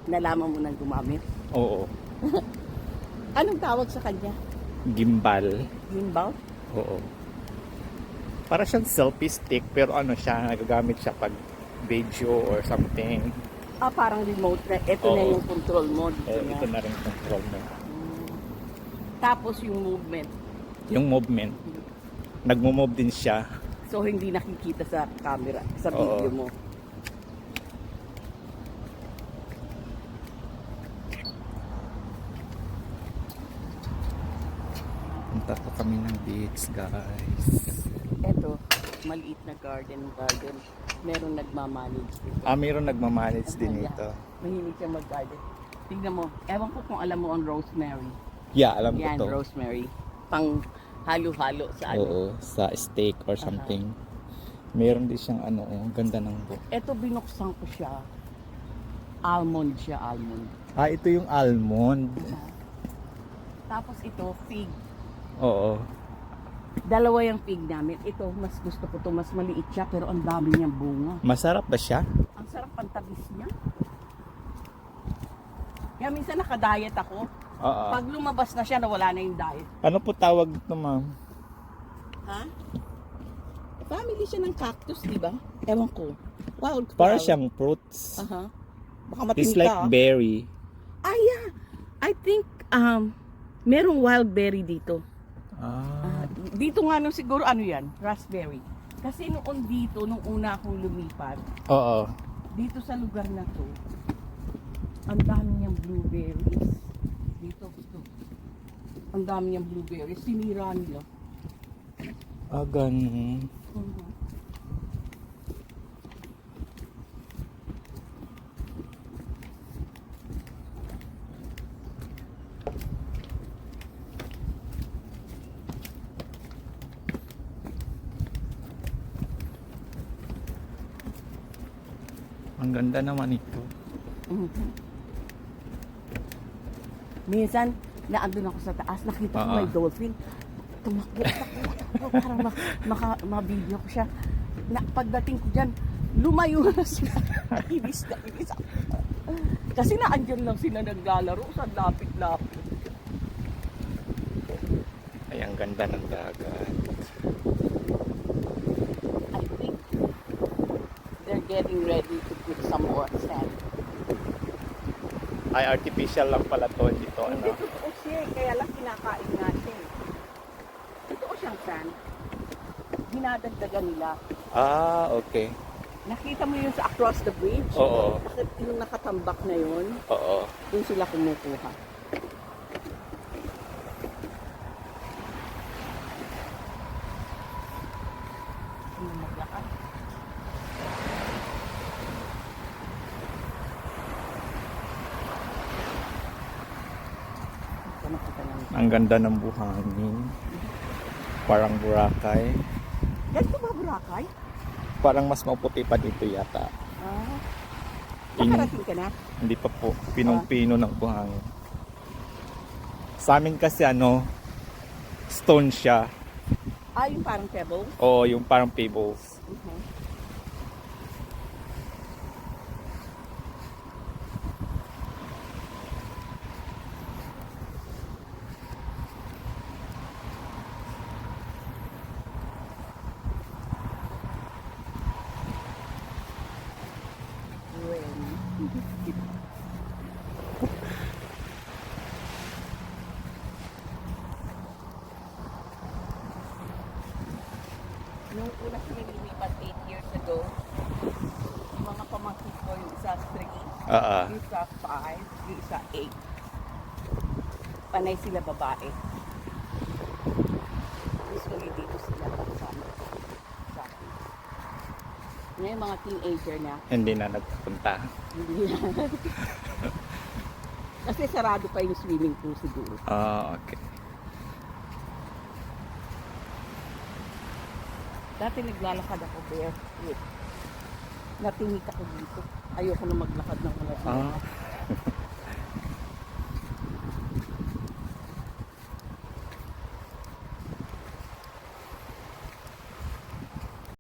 Nalaman mo nang gumamit. Oo. Anong tawag sa kanya? Gimbal. Gimbal? Oo. Para siyang selfie stick pero ano siya, nagagamit siya pag video or something. Parang remote na. Ito na Oo. yung control mode. Ito na rin control mo. Tapos yung movement. Yung movement, nagmo-move din siya. So, hindi nakikita sa camera, sa Oo. video mo. Punta pa kami ng beach, guys. Ito, maliit na garden. Merong nagmamanage dito. Mayroon nagmamanage din Yeah. ito. Mahilig siya mag-garden. Tingnan mo, ewan ko kung alam mo ang rosemary. Yeah, alam ko Yan, to. rosemary. Pang halo-halo sa ano. Oo, sa steak or something. Meron din siyang ano, ganda ng book. Ito, binuksan ko siya. Almond siya, almond. Ito yung almond. Tapos ito, fig. Oo. Dalawa yung fig namin. Ito, mas gusto ko to, mas maliit siya, pero ang dami niyang bunga. Masarap ba siya? Ang sarap ang tabis niya. Kaya minsan nakadiet ako. Oo. Pag lumabas na siya, nawala na yung diet. Ano po tawag ito, ma'am? Ha? Family siya ng cactus, di ba? Ewan ko. Wild flower. Para siyang fruits. Aha. Baka It's matinig like ka. berry. Yeah. I think, merong wild berry dito. Dito nga nung siguro, ano yan? Raspberry. Kasi noon dito, nung una akong lumipat, Oo. dito sa lugar na to, ang dami niyang blueberries. Dito. Ang dami niyang blueberries. Sinira nila. Ganun. Ang ganda naman ito. Minsan, naandun ako sa taas, nakita ko may dolphin. Tumakbo para ma-video ko siya. Pagdating ko dyan, lumayo na sila. Ibis na ibis. Kasi naandyan lang sila naglalaro sa lapit-lapit. Ay, ang ganda ng dagat. I think they're getting ready to put some more sand. Ay, artificial lang pala to dito. Hindi Ano? totoo siya, kaya lang kinakain natin. Totoo siyang sand. Dinadagdagan nila. Okay. Nakita mo yun sa across the bridge? Oo. Kasi yung nakatambak na yun, Oo. doon sila kumukuha. Ano maglakad? Ito nakita namin. Ang ganda ng buhangin. Parang Boracay. Ganito ba Boracay? Parang mas maputi pa dito yata. Nakarating ka na? Hindi pa po. Pinong-pino ng buhangin. Sa amin kasi stone siya. Yung parang pebble? O yung parang pebbles. Nung una sila nilipat 8 years ago, yung mga pamangkin ko, yung isa 3, yung isa 5, yung isa 8. Panay sila babae. Usually dito sila kasama. Sa akin. Ngayon mga teenager na, Hindi na nagpunta. hindi na. Kasi sarado pa yung swimming pool siguro. Okay. Dati naglalakad ako barefoot. Natingit ako dito. Ayoko na maglakad ng mga